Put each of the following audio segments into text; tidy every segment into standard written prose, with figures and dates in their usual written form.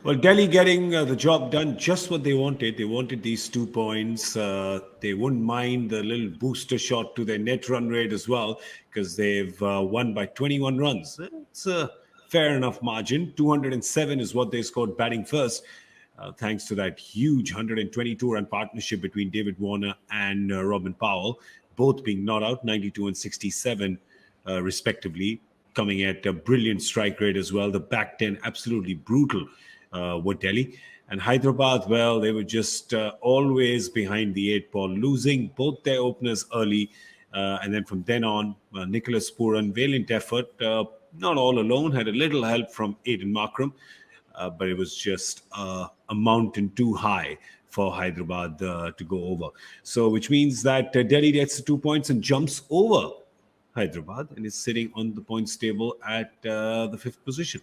Well, Delhi getting the job done, just what they wanted. They wanted these 2 points. They wouldn't mind the little booster shot to their net run rate as well, because they've won by 21 runs. It's a fair enough margin. 207 is what they scored batting first, thanks to that huge 122-run partnership between David Warner and Rovman Powell, both being not out, 92 and 67, respectively, coming at a brilliant strike rate as well. The back 10, absolutely brutal. Were Delhi. And Hyderabad, well, they were just always behind the 8 ball, losing both their openers early. And then from then on, Nicholas Pooran, valiant effort, not all alone, had a little help from Aiden Markram, but it was just a mountain too high for Hyderabad to go over. So, which means that Delhi gets the 2 points and jumps over Hyderabad and is sitting on the points table at the 5th position.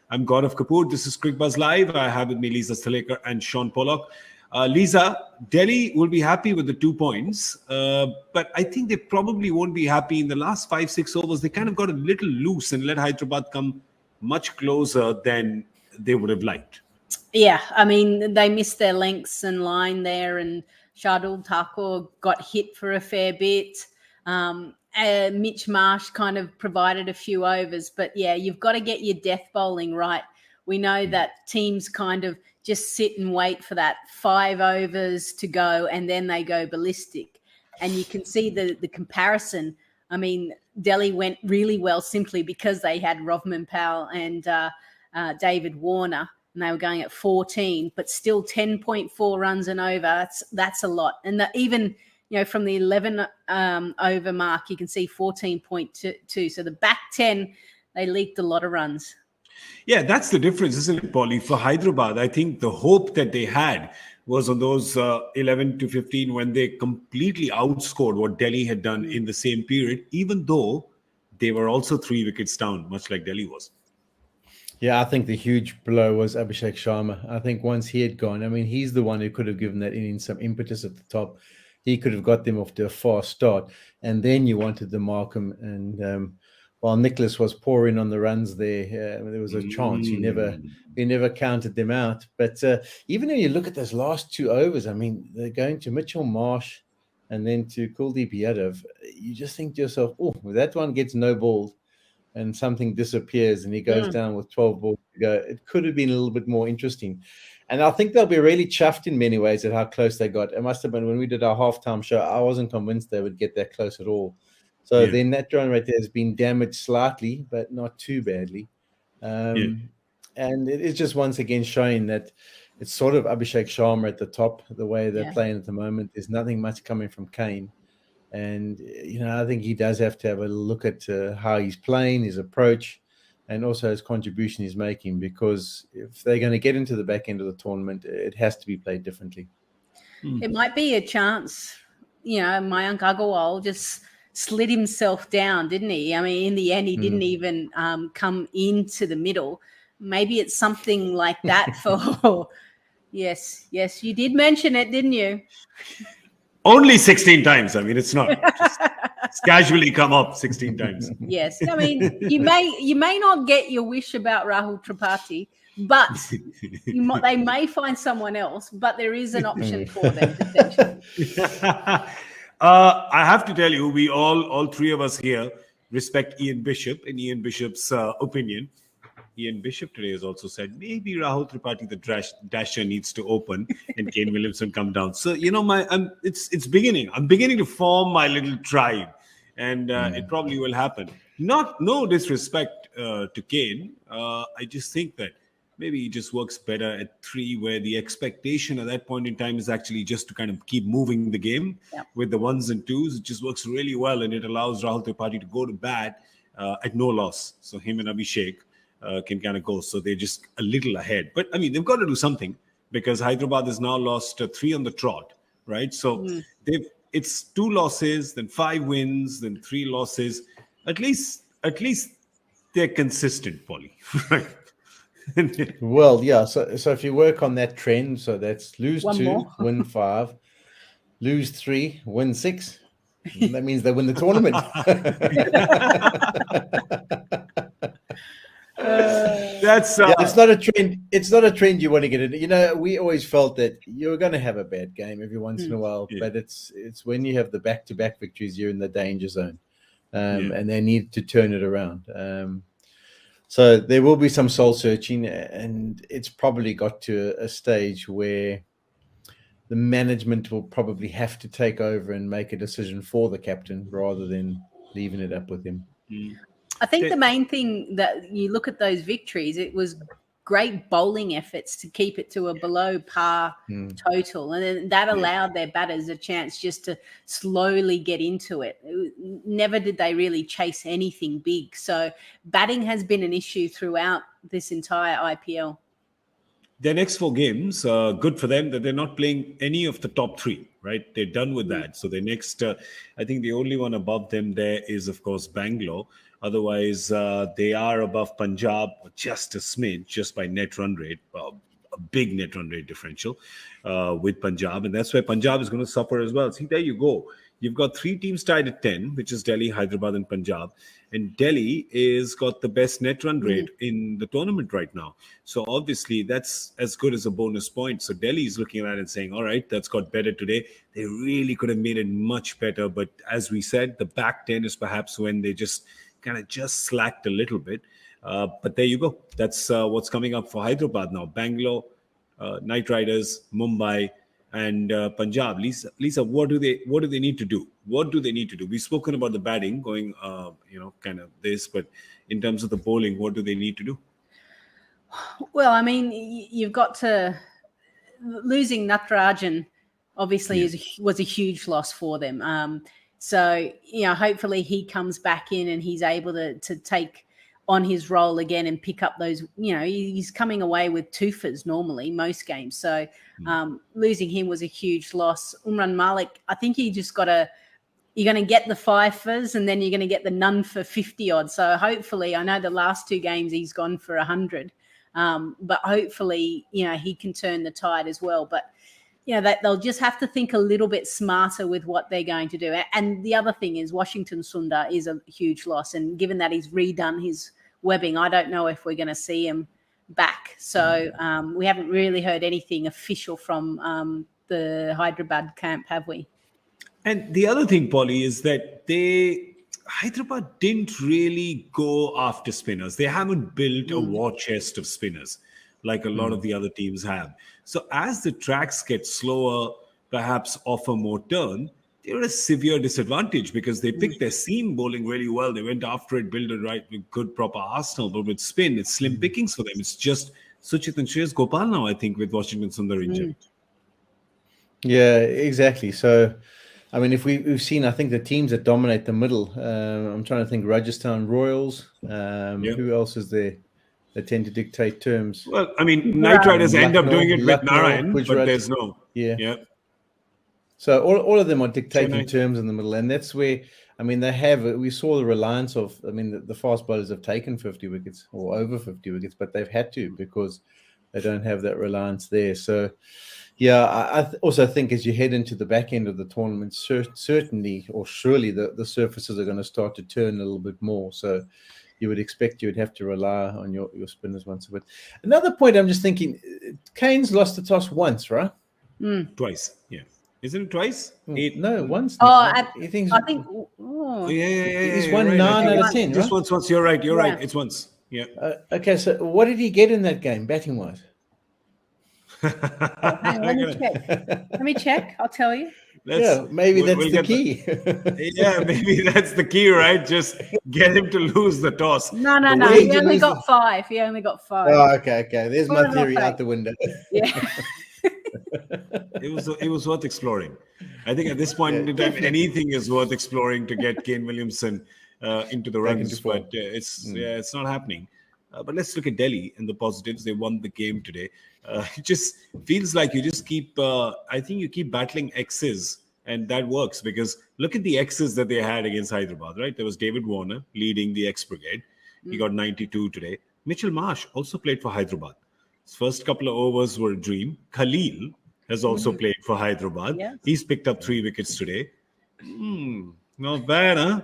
I'm Gaurav Kapur. This is Cricbuzz Live. I have with me Lisa Sthalekar and Shaun Pollock. Lisa, Delhi will be happy with the 2 points, but I think they probably won't be happy in the last 5-6 overs. They kind of got a little loose and let Hyderabad come much closer than they would have liked. Yeah, I mean, they missed their lengths and line there, and Shardul Thakur got hit for a fair bit. Mitch Marsh kind of provided a few overs, but yeah, you've got to get your death bowling right. We know that teams kind of just sit and wait for that 5 overs to go, and then they go ballistic. And you can see the comparison. I mean, Delhi went really well simply because they had Rovman Powell and David Warner, and they were going at 14, but still 10.4 runs and over. That's a lot. And even from the 11 over mark, you can see 14.2. So the back 10, they leaked a lot of runs. Yeah, that's the difference, isn't it, Paulie? For Hyderabad, I think the hope that they had was on those 11 to 15 when they completely outscored what Delhi had done in the same period, even though they were also 3 wickets down, much like Delhi was. Yeah, I think the huge blow was Abhishek Sharma. I think once he had gone, I mean, he's the one who could have given that inning some impetus at the top. He could have got them off to a fast start. And then you wanted the Markham. And while Nicholas was pouring on the runs there, there was a chance. He never counted them out. But even when you look at those last 2 overs, I mean, they're going to Mitchell Marsh and then to Kuldeep Yadav. You just think to yourself, oh, that one gets no balled and something disappears and he goes down with 12 balls to go. It could have been a little bit more interesting. And I think they'll be really chuffed in many ways at how close they got. It must have been when we did our halftime show, I wasn't convinced they would get that close at all. So then that run rate has been damaged slightly, but not too badly. And it is just once again showing that it's sort of Abhishek Sharma at the top, the way they're playing at the moment. There's nothing much coming from Kane. And, I think he does have to have a look at how he's playing, his approach, and also his contribution he's making, because if they're going to get into the back end of the tournament, it has to be played differently. It might be a chance. Mayank Agarwal just slid himself down, didn't he? I mean, in the end, he didn't even come into the middle. Maybe it's something like that for Yes, you did mention it, didn't you? Only 16 times. I mean, it's not just it's casually come up 16 times. Yes. I mean, you may not get your wish about Rahul Tripathi, but they may find someone else, but there is an option for them potentially. I have to tell you, we all 3 of us here respect Ian Bishop and Ian Bishop's opinion. Ian Bishop today has also said maybe Rahul Tripathi, the dasher, needs to open and Kane Williamson come down. So it's beginning. I'm beginning to form my little tribe, and it probably will happen. No disrespect to Kane. I just think that maybe he just works better at 3, where the expectation at that point in time is actually just to kind of keep moving the game with the 1s and 2s. It just works really well, and it allows Rahul Tripathi to go to bat at no loss. So him and Abhishek can kind of go. So they're just a little ahead. But, I mean, they've got to do something, because Hyderabad has now lost 3 on the trot, right? So it's 2 losses, then 5 wins, then 3 losses. At least they're consistent, Paulie. Right? Well, yeah. So if you work on that trend, so that's lose 2, win 5, lose 3, win 6. That means they win the tournament. That's Yeah, it's not a trend. It's not a trend you want to get in. You know, we always felt that you're going to have a bad game every once in a while, Yeah. but it's when you have the back-to-back victories, you're in the danger zone, Yeah. and they need to turn it around. So there will be some soul searching, and it's probably got to a stage where the management will probably have to take over and make a decision for the captain rather than leaving it up with him. I think the main thing that you look at those victories, it was great bowling efforts to keep it to a below par total. And then that allowed their batters a chance just to slowly get into it. Never did they really chase anything big. So batting has been an issue throughout this entire IPL. Their next 4 games, good for them that they're not playing any of the top 3, right? They're done with that. So the next, I think the only one above them there is, of course, Bangalore. Otherwise, they are above Punjab just a smidge, just by net run rate, a big net run rate differential with Punjab. And that's where Punjab is going to suffer as well. See, there you go. You've got 3 teams tied at 10, which is Delhi, Hyderabad, and Punjab. And Delhi is got the best net run rate in the tournament right now. So obviously, that's as good as a bonus point. So Delhi is looking at it and saying, all right, that's got better today. They really could have made it much better. But as we said, the back 10 is perhaps when they just slacked a little bit. But there you go. That's what's coming up for Hyderabad now. Bangalore, Knight Riders, Mumbai, and Punjab. Lisa, what do they need to do? What do they need to do? We've spoken about the batting going, kind of this, but in terms of the bowling, what do they need to do? Well, I mean, you've got to losing Natarajan obviously was a huge loss for them. So, hopefully he comes back in and he's able to take on his role again and pick up those, he's coming away with twofers normally most games. So losing him was a huge loss. Umran Malik, I think you're going to get the fifers and then you're going to get the none for 50 odd. So hopefully, I know the last 2 games he's gone for 100, but hopefully, he can turn the tide as well. But that they'll just have to think a little bit smarter with what they're going to do. And the other thing is Washington Sundar is a huge loss. And given that he's redone his webbing, I don't know if we're going to see him back. So we haven't really heard anything official from the Hyderabad camp, have we? And the other thing, Polly, is that Hyderabad didn't really go after spinners. They haven't built a war chest of spinners like a lot of the other teams have. So as the tracks get slower, perhaps offer more turn, they're at a severe disadvantage because they picked their seam bowling really well. They went after it, built a good proper arsenal, but with spin, it's slim pickings for them. It's just Suchit and Shreyas Gopal now, I think, with Washington Sundar injured. Yeah, exactly. So, I mean, if we've seen, I think the teams that dominate the middle, I'm trying to think, Rajasthan Royals, who else is there? They tend to dictate terms. Well, I mean, Knight Riders end up doing it with Narayan, but there's no. Yeah. So all of them are dictating terms in the middle. And that's where, I mean, we saw the reliance of, I mean, the fast bowlers have taken 50 wickets or over 50 wickets, but they've had to because they don't have that reliance there. So, yeah, I also think as you head into the back end of the tournament, certainly or surely the surfaces are going to start to turn a little bit more. So, you would expect you would have to rely on your spinners once a bit. Another point I'm just thinking, Kane's lost the toss once, right? Twice, yeah. Isn't it twice? No, once. I think. Oh, yeah. He's won 9 out of 10, Just right? once. You're right. It's once. Yeah. Okay, so what did he get in that game, batting-wise? Hang on, let me check. I'll tell you. Maybe that's the key. Maybe that's the key, right? Just get him to lose the toss. No. He only got 5. Oh, okay. There's my theory out the window. Yeah. It was worth exploring. I think at this point in time, anything is worth exploring to get Kane Williamson into the runs. But it's not happening. But let's look at Delhi and the positives. They won the game today. It just feels like you just keep, I think you keep battling X's, and that works because look at the X's that they had against Hyderabad, right? There was David Warner leading the X Brigade. He got 92 today. Mitchell Marsh also played for Hyderabad. His first couple of overs were a dream. Khalil has also played for Hyderabad. Yeah. He's picked up 3 wickets today. Not bad, huh?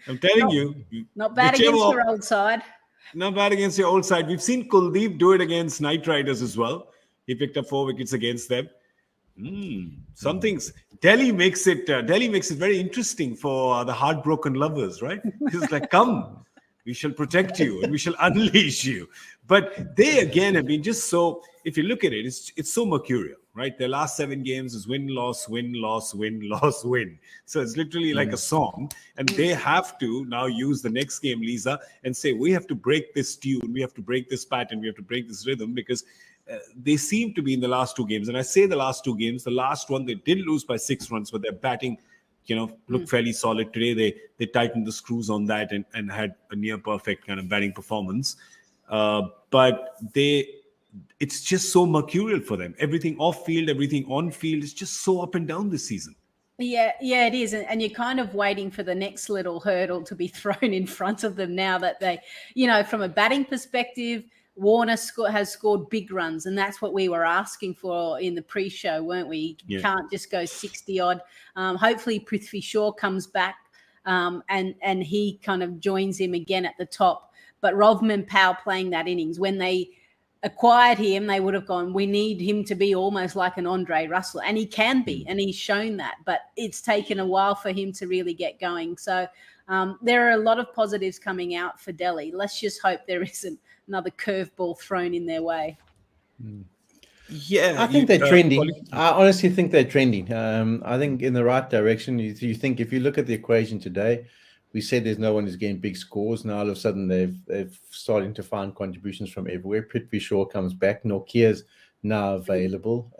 I'm telling you. Not bad against your old side. Not bad against your old side. We've seen Kuldeep do it against Knight Riders as well. He picked up 4 wickets against them. Some things. Delhi makes it very interesting for the heartbroken lovers, right? It's like, come, we shall protect you and we shall unleash you. But they again have been just so. If you look at it, it's so mercurial, right? Their last 7 games is win, loss, win, loss, win, loss, win. So it's literally like a song, and they have to now use the next game, Lisa, and say we have to break this tune, we have to break this pattern, we have to break this rhythm because. They seem to be in the last 2 games. And I say the last 2 games, the last one, they did lose by 6 runs, but their batting, looked fairly solid. Today, they tightened the screws on that and had a near perfect kind of batting performance. But it's just so mercurial for them. Everything off field, everything on field is just so up and down this season. Yeah, it is. And you're kind of waiting for the next little hurdle to be thrown in front of them now that they, from a batting perspective, Warner has scored big runs, and that's what we were asking for in the pre-show, weren't we? You can't just go 60-odd. Hopefully Prithvi Shaw comes back and he kind of joins him again at the top. But Rovman Powell playing that innings, when they acquired him, they would have gone, we need him to be almost like an Andre Russell. And he can be, and he's shown that. But it's taken a while for him to really get going. So there are a lot of positives coming out for Delhi. Let's just hope there isn't another curveball thrown in their way. Yeah, I think they're trending. I honestly think they're trending. I think in the right direction. You think if you look at the equation today, we said there's no one who's getting big scores. Now all of a sudden they've starting to find contributions from everywhere. Prithvi Shaw comes back. Norkia's now available.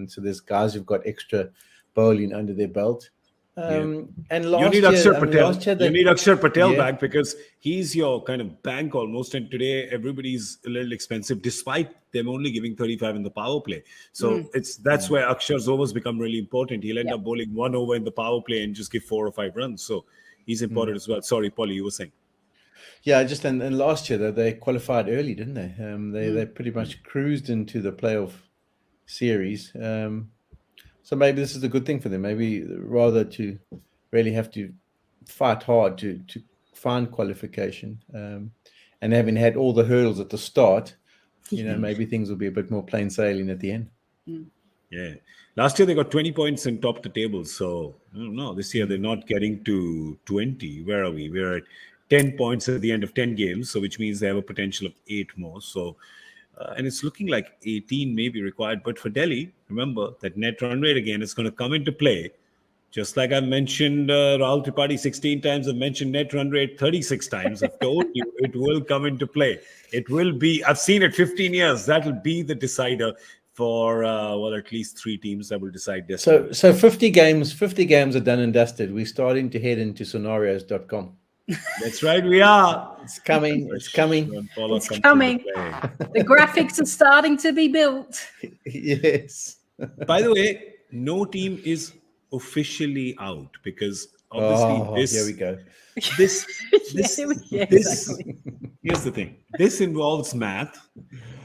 So there's guys who've got extra bowling under their belt. And you need Akshar Patel. You need Akshar Patel back because he's your kind of bank almost. And today everybody's a little expensive, despite them only giving 35 in the power play. So that's where Akshar's overs become really important. He'll end up bowling 1 over in the power play and just give 4 or 5 runs. So he's important as well. Sorry, Polly, you were saying. Yeah, just and last year they qualified early, didn't they? They pretty much cruised into the playoff series. So maybe this is a good thing for them. Maybe rather to really have to fight hard to find qualification, and having had all the hurdles at the start, maybe things will be a bit more plain sailing at the end. Yeah. Last year they got 20 points and topped the table. So I don't know. This year they're not getting to 20. Where are we? We're at 10 points at the end of 10 games. So which means they have a potential of 8 more. So and it's looking like 18 may be required. But for Delhi, remember that net run rate again is going to come into play. Just like I mentioned Rahul Tripathi 16 times, I've mentioned net run rate 36 times. I've told you it will come into play. It will be, I've seen it 15 years. That will be the decider for, at least 3 teams that will decide this. So 50 games are done and dusted. We're starting to head into scenarios.com. That's right, we are. It's coming. It's coming. The graphics are starting to be built. Yes. By the way, no team is officially out because obviously here we go. This here's the thing. This involves math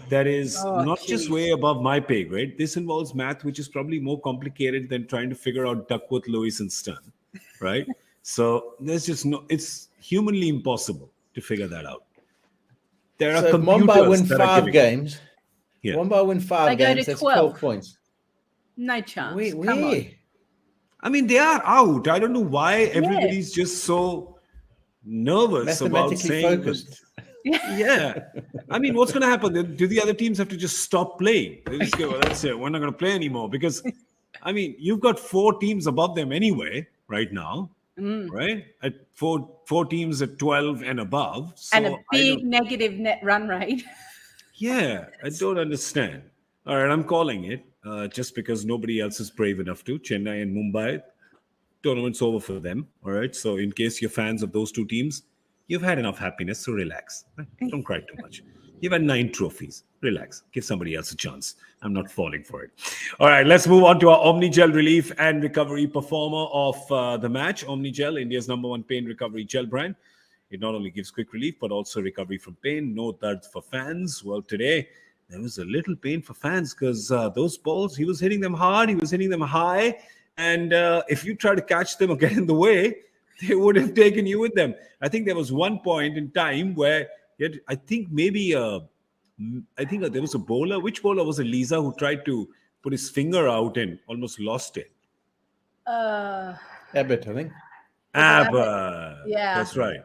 that is just way above my pay grade. This involves math which is probably more complicated than trying to figure out Duckworth, Lewis, and Stern, right? So there's just it's humanly impossible to figure that out. There are computers Mumbai win that 5 games. Yeah. Mumbai win 5 games. That's 12 points. No chance. Come on. I mean, they are out. I don't know why everybody's just so nervous about saying focused. Yeah. I mean, what's going to happen? Do the other teams have to just stop playing? They just go, well, that's it. We're not going to play anymore because, I mean, you've got 4 teams above them anyway right now. Right? At 4 teams at 12 and above. So and a big negative net run rate. Yeah, I don't understand. All right, I'm calling it just because nobody else is brave enough to. Chennai and Mumbai, tournament's over for them. All right, so in case you're fans of those 2 teams, you've had enough happiness, so relax. Don't cry too much. You've had 9 trophies. Relax. Give somebody else a chance. I'm not falling for it. All right, let's move on to our Omnigel relief and recovery performer of the match. Omnigel, India's #1 pain recovery gel brand. It not only gives quick relief, but also recovery from pain. No dard for fans. Well, today, there was a little pain for fans because those balls, he was hitting them hard. He was hitting them high. And if you try to catch them or get in the way, they would have taken you with them. I think there was one point in time where I think maybe there was a bowler. Which bowler was it, Lisa, who tried to put his finger out and almost lost it? Abbott, I think. Abbott. Yeah. That's right.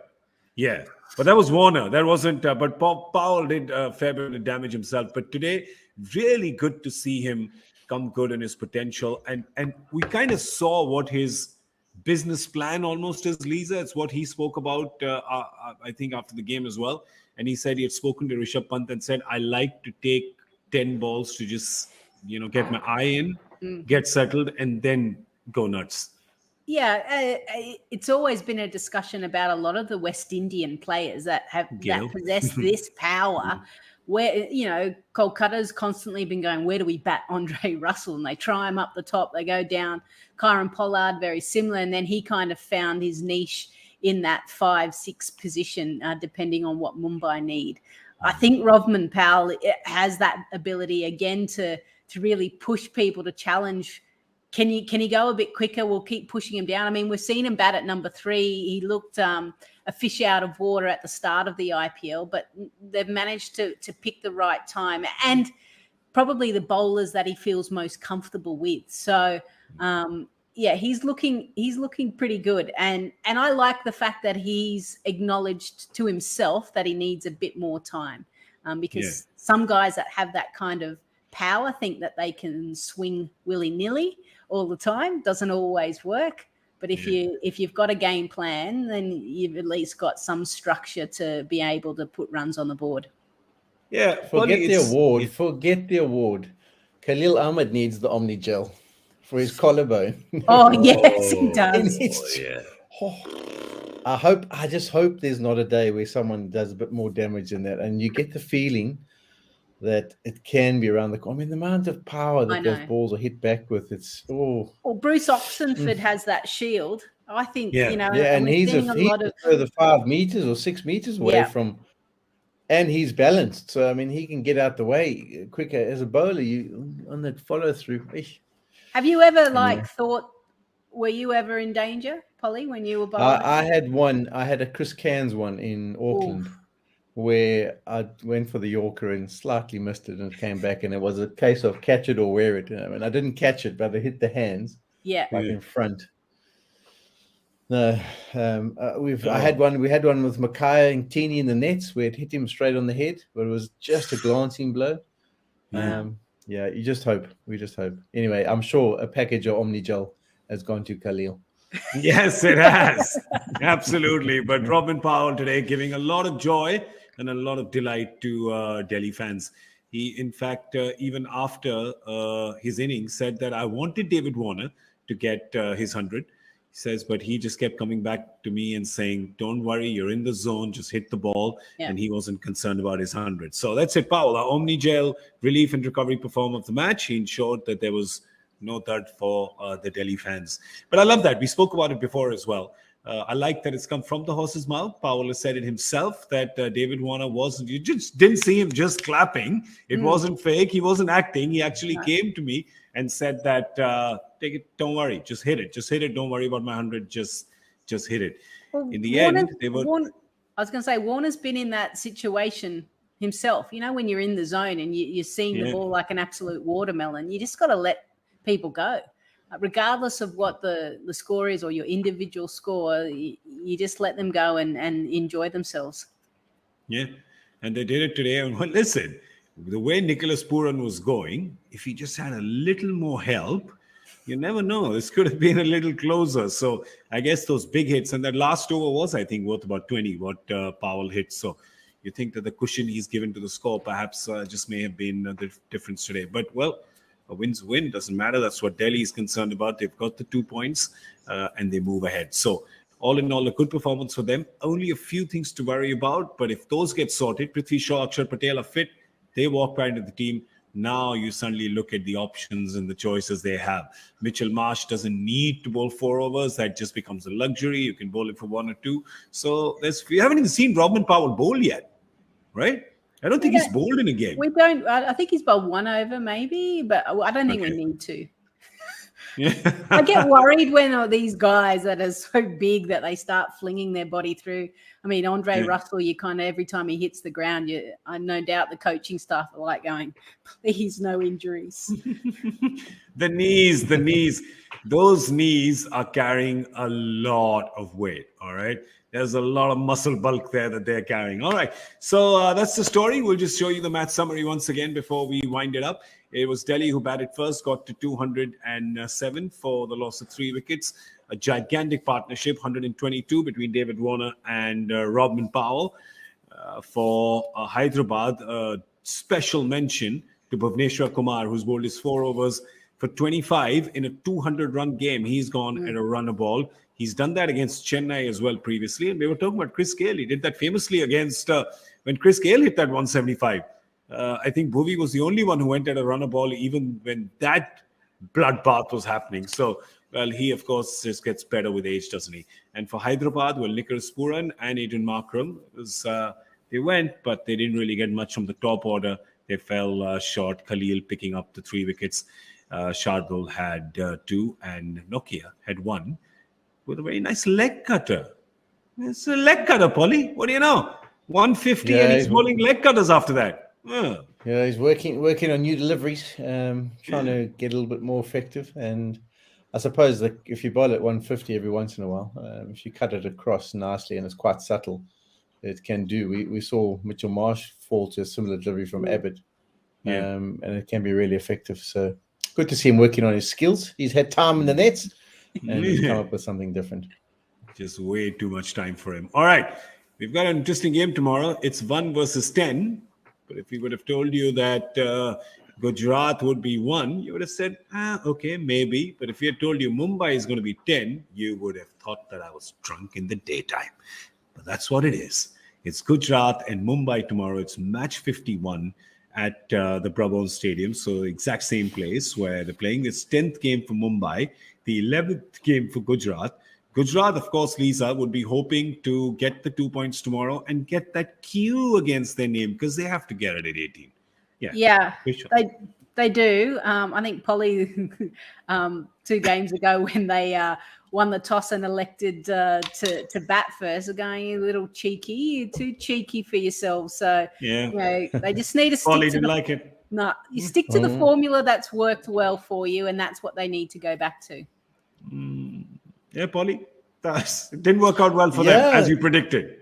Yeah. But that was Warner. That wasn't. But Powell did a fair bit of damage himself. But today, really good to see him come good in his potential. And we kind of saw what his business plan almost is, Lisa. It's what he spoke about, I think, after the game as well. And he said he had spoken to Rishabh Pant and said, I like to take 10 balls to just, get my eye in, get settled, and then go nuts. Yeah, it's always been a discussion about a lot of the West Indian players that possess this power. Where Kolkata's constantly been going, where do we bat Andre Russell? And they try him up the top, they go down. Kieran Pollard, very similar, and then he kind of found his niche in that 5-6 position, depending on what Mumbai need. I think Rovman Powell has that ability again to really push people to challenge. Can he go a bit quicker? We'll keep pushing him down. I mean, we've seen him bat at number 3. He looked a fish out of water at the start of the IPL, but they've managed to pick the right time and probably the bowlers that he feels most comfortable with. So, he's looking pretty good. And I like the fact that he's acknowledged to himself that he needs a bit more time because some guys that have that kind of power think that they can swing willy-nilly all the time. Doesn't always work. But if you've got a game plan, then you've at least got some structure to be able to put runs on the board. Yeah. Forget the award. Khalil Ahmed needs the Omni Gel for his collarbone. Oh, yes, he does. I just hope there's not a day where someone does a bit more damage than that. And you get the feeling that it can be around the corner. I mean, the amount of power that those balls are hit back with, it's Well, Bruce Oxenford has that shield. I think, and he's further 5 meters or 6 meters away from, and he's balanced. So, I mean, he can get out the way quicker as a bowler. You on that follow through. Have you ever thought, were you ever in danger, Polly, when you were bowling? I had one. I had a Chris Cairns one in Auckland. Oof. Where I went for the Yorker and slightly missed it and it came back, and it was a case of catch it or wear it. I mean, I didn't catch it, but it hit the hands, in front. No, I had one. We had one with Mackay and Teeny in the nets where it hit him straight on the head, but it was just a glancing blow. You just hope. We just hope. Anyway, I'm sure a package of Omni Gel has gone to Khalil. Yes, it has. Absolutely. But Rovman Powell today giving a lot of joy and a lot of delight to Delhi fans. He, in fact, even after his innings, said that I wanted David Warner to get his 100. He says, but he just kept coming back to me and saying, don't worry, you're in the zone, just hit the ball. Yeah. And he wasn't concerned about his 100. So that's it, Powell. Our Omni Gel relief and recovery performer of the match. He ensured that there was no third for the Delhi fans. But I love that. We spoke about it before as well. I like that it's come from the horse's mouth. Powell has said it himself that David Warner wasn't, you just didn't see him just clapping. It wasn't fake. He wasn't acting. He actually came to me and said that, take it, don't worry, just hit it. Just hit it. Don't worry about my 100. Just hit it. Well, in the end, they were... I was going to say, Warner's been in that situation himself. You know, when you're in the zone and you're seeing the ball like an absolute watermelon, you just got to let people go. Regardless of what the score is or your individual score, you just let them go and enjoy themselves. Yeah, and they did it today. And listen, the way Nicholas Pooran was going, if he just had a little more help, you never know. This could have been a little closer. So I guess those big hits, and that last over was, I think, worth about 20, what Powell hit. So you think that the cushion he's given to the score perhaps just may have been the difference today. But, well, a win's a win. Doesn't matter. That's what Delhi is concerned about. They've got the 2 points and they move ahead. So all in all, a good performance for them. Only a few things to worry about. But if those get sorted, Prithvi Shaw, Akshar Patel are fit. They walk right into the team. Now you suddenly look at the options and the choices they have. Mitchell Marsh doesn't need to bowl 4 overs. That just becomes a luxury. You can bowl it for 1 or 2. So we haven't even seen Rovman Powell bowl yet, right? I don't think he's bowled in a game. We don't. I think he's bowled 1 over maybe, but I don't think we need to. I get worried when these guys that are so big that they start flinging their body through. I mean, Andre Russell, you kind of, every time he hits the ground, I no doubt the coaching staff are like going, please, no injuries. The knees. Those knees are carrying a lot of weight, all right? There's a lot of muscle bulk there that they're carrying. All right, so that's the story. We'll just show you the match summary once again before we wind it up. It was Delhi who batted first, got to 207 for the loss of 3 wickets. A gigantic partnership, 122 between David Warner and Rovman Powell. For Hyderabad, special mention to Bhuvneshwar Kumar, who's bowled his 4 overs for 25 in a 200-run game. He's gone at a run a ball. He's done that against Chennai as well previously. And we were talking about Chris Gale. He did that famously against when Chris Gale hit that 175. I think Bhuvi was the only one who went at a runner ball even when that bloodbath was happening. So, well, he, of course, just gets better with age, doesn't he? And for Hyderabad, well, Nicholas Pooran and Adrian Markram, they went, but they didn't really get much from the top order. They fell short. Khalil picking up the 3 wickets. Shardul had 2 and Nokia had 1 with a very nice leg cutter. It's a leg cutter, Polly. What do you know? 150 and he's bowling leg cutters after that. Yeah, he's working on new deliveries, trying to get a little bit more effective. And I suppose that if you bowl at 150 every once in a while, if you cut it across nicely and it's quite subtle, it can do. We saw Mitchell Marsh fall to a similar delivery from Abbott, and it can be really effective. So good to see him working on his skills. He's had time in the nets and he's come up with something different. Just way too much time for him. All right, we've got an interesting game tomorrow. It's 1 versus 10. But if we would have told you that Gujarat would be 1, you would have said, okay, maybe. But if we had told you Mumbai is going to be 10, you would have thought that I was drunk in the daytime. But that's what it is. It's Gujarat and Mumbai tomorrow. It's match 51 at the Brabant Stadium. So exact same place where they're playing this 10th game for Mumbai, the 11th game for Gujarat. Gujarat, of course, Lisa, would be hoping to get the 2 points tomorrow and get that Q against their name because they have to get it at 18. Yeah, sure. They do. I think Polly 2 games ago when they won the toss and elected to bat first, are going a little cheeky. You're too cheeky for yourselves. So they just need to stick Polly to didn't like it. No, you stick to the formula that's worked well for you, and that's what they need to go back to. Yeah, Polly, it didn't work out well for them, as you predicted.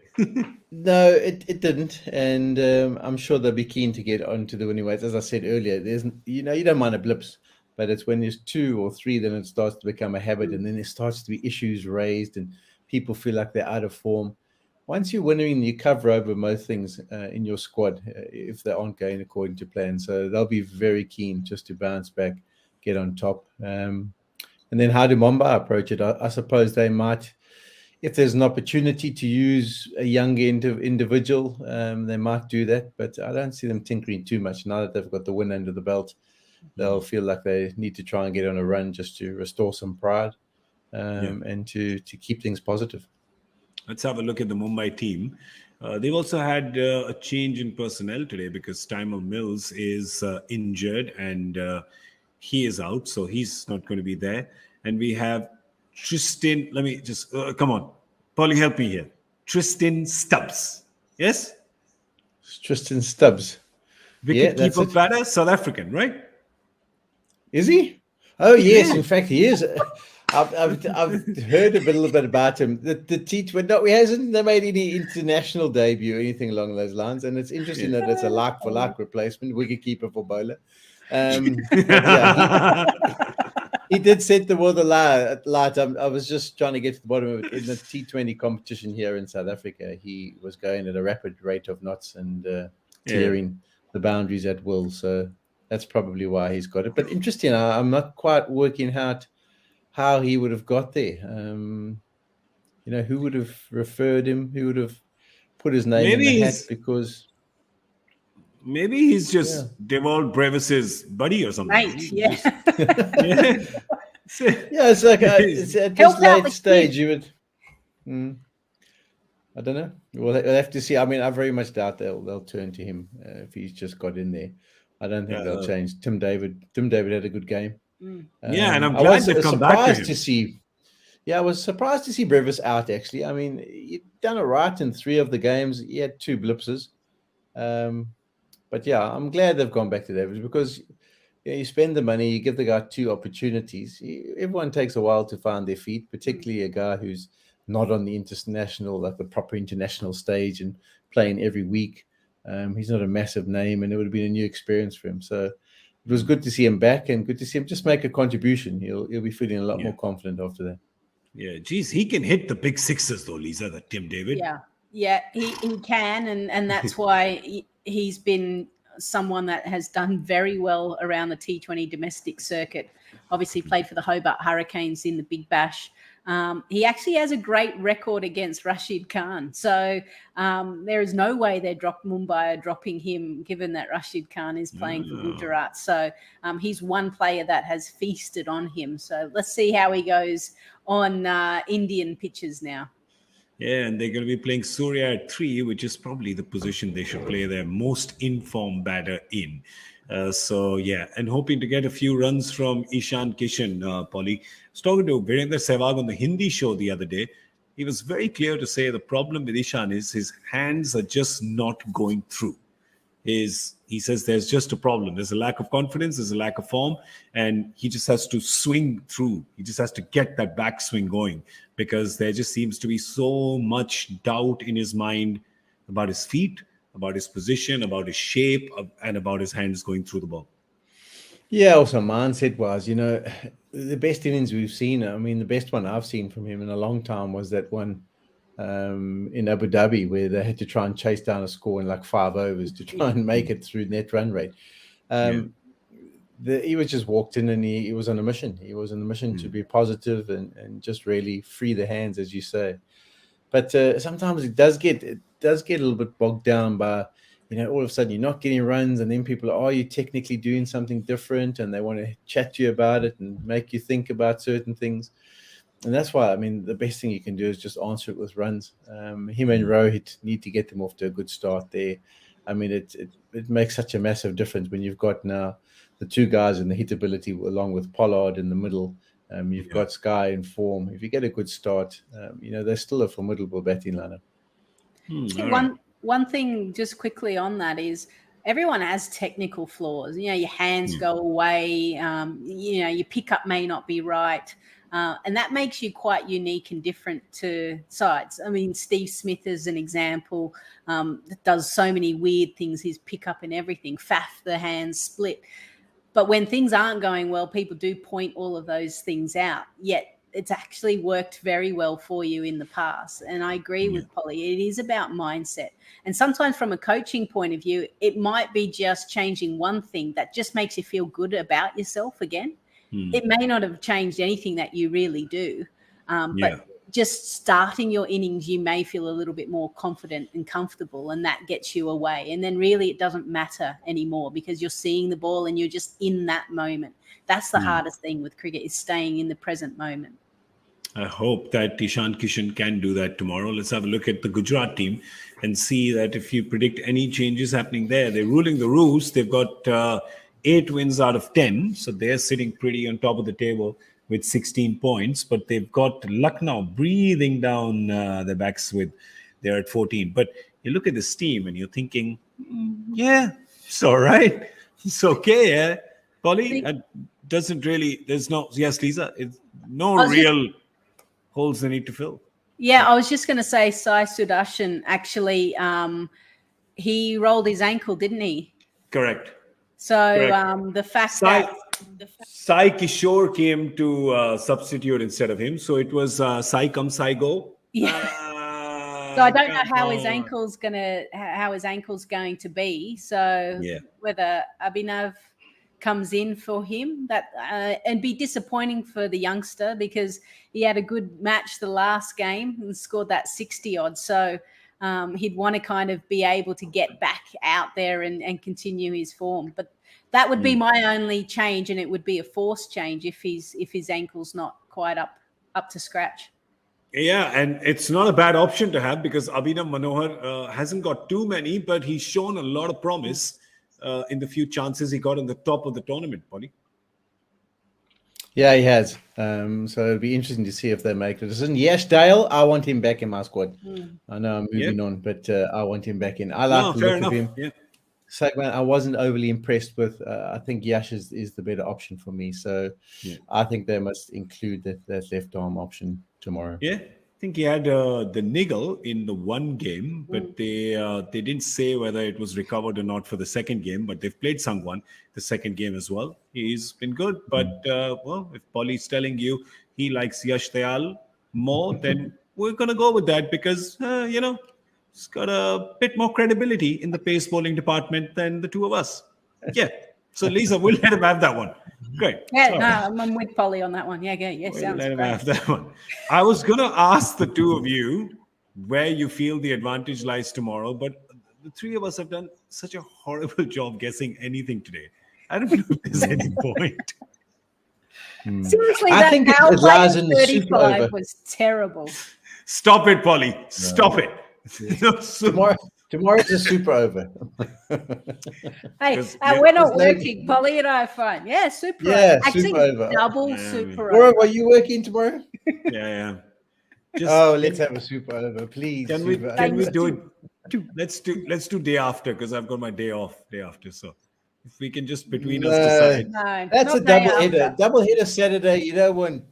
No, it didn't. And I'm sure they'll be keen to get onto the winning ways. As I said earlier, you don't mind a blips, but it's when there's 2 or 3, then it starts to become a habit. And then there starts to be issues raised and people feel like they're out of form. Once you're winning, you cover over most things in your squad if they aren't going according to plan. So they'll be very keen just to bounce back, get on top. And then how do Mumbai approach it? I suppose they might, if there's an opportunity to use a young individual, they might do that. But I don't see them tinkering too much. Now that they've got the win under the belt, they'll feel like they need to try and get on a run just to restore some pride and to keep things positive. Let's have a look at the Mumbai team. They've also had a change in personnel today because Tymal Mills is injured and he is out, so he's not going to be there. And we have Tristan. Let me just come on, Polly, help me here. Tristan Stubbs. Yes, Tristan Stubbs, wicket-keeper batter, South African, right? Is he? Oh yes, in fact he is. I've heard a little bit about him. The T20 hasn't made any international debut or anything along those lines, and it's interesting that it's a like for like replacement, wicketkeeper for bowler. He did set the world alight. I was just trying to get to the bottom of it. In the T20 competition here in South Africa, he was going at a rapid rate of knots and clearing the boundaries at will. So that's probably why he's got it. But interesting, I'm not quite working out how he would have got there. Who would have referred him? Who would have put his name in the hat? Because maybe he's just Deval Brevis's buddy or something. Right, It's like it's at this late stage. You would, I don't know. We'll have to see. I mean, I very much doubt they'll turn to him if he's just got in there. I don't think they'll change. Tim David had a good game. Yeah, and I'm I glad was they've come back to surprised him. to see. Yeah, I was surprised to see Brevis out. Actually, I mean, he'd done it right in 3 of the games. He had 2 blipses, but yeah, I'm glad they've gone back to the average because you spend the money, you give the guy 2 opportunities. Everyone takes a while to find their feet, particularly a guy who's not on the international, like the proper international stage and playing every week. He's not a massive name, and it would have been a new experience for him. So it was good to see him back and good to see him just make a contribution. He'll be feeling a lot more confident after that. Yeah, geez, he can hit the big sixes though, Lisa, that Tim David. Yeah, he can, and that's why he's been someone that has done very well around the T20 domestic circuit. Obviously played for the Hobart Hurricanes in the Big Bash. He actually has a great record against Rashid Khan. So there is no way Mumbai are dropping him, given that Rashid Khan is playing for Gujarat. So he's one player that has feasted on him. So let's see how he goes on Indian pitches now. Yeah, and they're going to be playing Surya at 3, which is probably the position they should play their most informed batter in. And hoping to get a few runs from Ishan Kishan, Polly. I was talking to Virendra Sehwag on the Hindi show the other day. He was very clear to say the problem with Ishan is his hands are just not going through. He says there's just a problem. There's a lack of confidence, there's a lack of form, and he just has to swing through. He just has to get that backswing going because there just seems to be so much doubt in his mind about his feet, about his position, about his shape, and about his hands going through the ball. Yeah, also mindset was, the best innings we've seen, I mean, the best one I've seen from him in a long time was that one in Abu Dhabi where they had to try and chase down a score in like 5 overs to try and make it through net run rate. He was just walked in and he was on a mission. He was on a mission to be positive and just really free the hands, as you say. But sometimes it does get a little bit bogged down by, all of a sudden you're not getting runs and then people are you technically doing something different? And they want to chat to you about it and make you think about certain things. And that's why, I mean, the best thing you can do is just answer it with runs. Him and Rohit need to get them off to a good start there. I mean, it makes such a massive difference when you've got now the 2 guys in the hit ability along with Pollard in the middle. You've got Sky in form. If you get a good start, they're still a formidable batting lineup. One thing just quickly on that is everyone has technical flaws. Your hands go away. Your pickup may not be right. And that makes you quite unique and different to sides. I mean, Steve Smith is an example, does so many weird things, his pickup and everything, faff the hands, split. But when things aren't going well, people do point all of those things out. Yet it's actually worked very well for you in the past. And I agree with Polly. It is about mindset. And sometimes from a coaching point of view, it might be just changing one thing that just makes you feel good about yourself again. It may not have changed anything that you really do, but just starting your innings, you may feel a little bit more confident and comfortable, and that gets you away. And then really it doesn't matter anymore because you're seeing the ball and you're just in that moment. That's the hardest thing with cricket, is staying in the present moment. I hope that Ishan Kishan can do that tomorrow. Let's have a look at the Gujarat team and see that if you predict any changes happening there. They're ruling the roost. They've got 8 wins out of 10. So they're sitting pretty on top of the table with 16 points. But they've got Lucknow breathing down their backs they're at 14. But you look at this team and you're thinking, it's all right. It's okay, Polly? Yes, Lisa, it's no real holes they need to fill. Yeah, I was just going to say Sai Sudarshan, actually, he rolled his ankle, didn't he? Correct. So the fact that Sai Kishore came to substitute instead of him, so it was Sai come, Sai go. Yeah. So I don't know how his ankle's going to be. So whether Abhinav comes in for him, and be disappointing for the youngster because he had a good match the last game and scored that 60 odd. So he'd want to kind of be able to get back out there and continue his form. But that would be my only change, and it would be a forced change if his ankle's not quite up to scratch. Yeah, and it's not a bad option to have because Abhinav Manohar hasn't got too many, but he's shown a lot of promise in the few chances he got on the top of the tournament, Polly. Yeah, he has. So it'll be interesting to see if they make the decision. Yes, Dale, I want him back in my squad. I know I'm moving on, but I want him back in. I like the fair look enough. of him. Yeah. Sagman, I wasn't overly impressed with. I think Yash is the better option for me. So I think they must include that left arm option tomorrow. Yeah, I think he had the niggle in the one game, but they didn't say whether it was recovered or not for the second game. But they've played Sangwan the second game as well. He's been good, but well, if Polly's telling you he likes Yash Dayal more, then we're gonna go with that because he's got a bit more credibility in the pace bowling department than the two of us. Yeah. So Lisa, we'll let him have that one. Great. Yeah, no, I'm with Polly on that one. Yeah, We'll sounds let him great. have that one. I was going to ask the two of you where you feel the advantage lies tomorrow, but the three of us have done such a horrible job guessing anything today. I don't know if there's any point. Seriously, I think it our lies play in at the super 35 over. was terrible. Stop it, Polly. Stop it. Tomorrow's a super over. Hey, 'Cause, we're not there's no- working. Polly and I are fine. Yeah, super Yeah, over. Actually, super over. double super Tomorrow, over. are you working tomorrow? Yeah. Just, Let's have a super over, please. Can we Super do over. it? Let's do day after because I've got my day off day after. So if we can just between us No. decide. No, That's not a day double header. after. Double header Saturday. You know when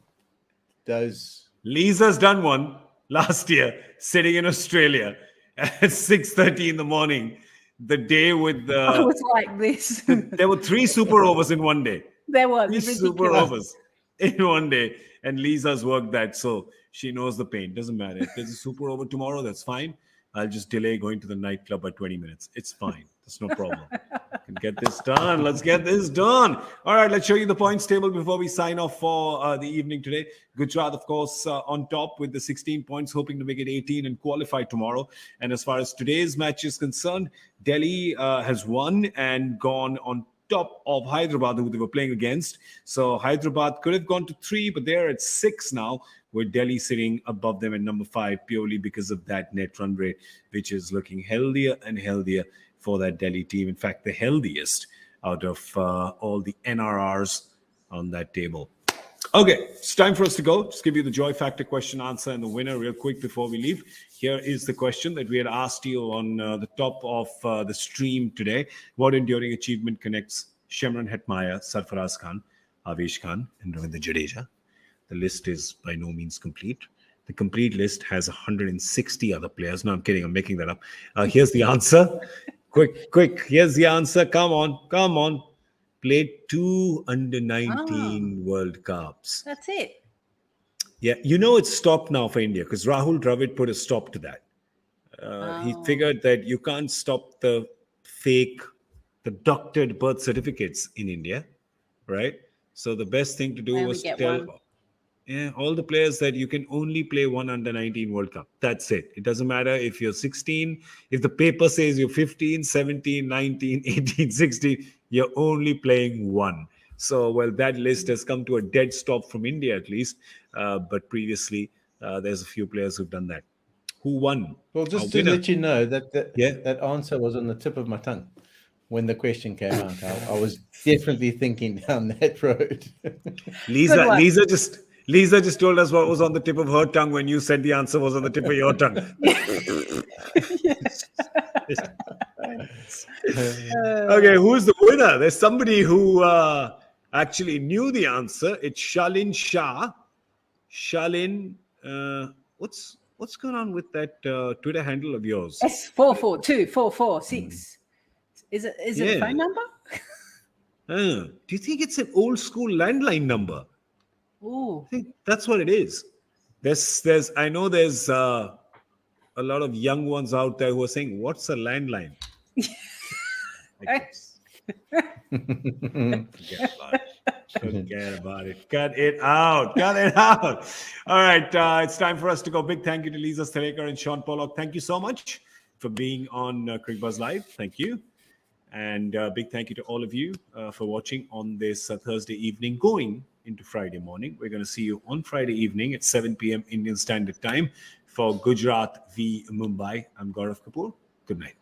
those. Lisa's done one last year, sitting in Australia at 6:30 in the morning. The day with I the was like this. there were 3 super overs in one day. There was. Three Ridiculous. super overs in one day, and Lisa's worked that, so she knows the pain. Doesn't matter if there's a super over tomorrow. That's fine. I'll just delay going to the nightclub by 20 minutes. It's fine. That's no problem. Can get this done. Let's get this done. All right, let's show you the points table before we sign off for the evening today. Gujarat, of course, on top with the 16 points, hoping to make it 18 and qualify tomorrow. And as far as today's match is concerned, Delhi has won and gone on top of Hyderabad, who they were playing against. So Hyderabad could have gone to 3, but they're at 6 now, with Delhi sitting above them at number 5 purely because of that net run rate, which is looking healthier and healthier for that Delhi team. In fact, the healthiest out of all the NRRs on that table. Okay, it's time for us to go. Just give you the joy factor question answer and the winner real quick before we leave. Here is the question that we had asked you on the top of the stream today. What enduring achievement connects Shimron Hetmyer, Sarfaraz Khan, Avesh Khan, and Ravindra Jadeja? The list is by no means complete. The complete list has 160 other players. No, I'm kidding. I'm making that up. Here's the answer. Quick. Here's the answer. Come on. Played 2 under-19 World Cups. That's it. Yeah, it's stopped now for India because Rahul Dravid put a stop to that. He figured that you can't stop the doctored birth certificates in India, right? So the best thing to do Only was get tell one. all the players that you can only play 1 under-19 World Cup. That's it. It doesn't matter if you're 16, if the paper says you're 15, 17, 19, 18, 16, you're only playing 1. So, well, that list has come to a dead stop from India at least. But previously, there's a few players who've done that. Who won? Well, just Our to winner. let you know that answer was on the tip of my tongue when the question came out. I was definitely thinking down that road. Lisa just told us what was on the tip of her tongue when you said the answer was on the tip of your tongue. Okay, who's the winner? There's somebody who actually knew the answer. It's Shalin Shah. Shalin, what's going on with that Twitter handle of yours? S442446. Is it a phone number? Do you think it's an old school landline number? Ooh. I think that's what it is. I know there's a lot of young ones out there who are saying, "What's a landline?" Forget about it. Cut it out. All right, it's time for us to go. Big thank you to Lisa Sthalekar and Shaun Pollock. Thank you so much for being on Cricbuzz Live. Thank you. And big thank you to all of you for watching on this Thursday evening going into Friday morning. We're going to see you on Friday evening at 7 p.m. Indian Standard Time for Gujarat v Mumbai. I'm Gaurav Kapur. Good night.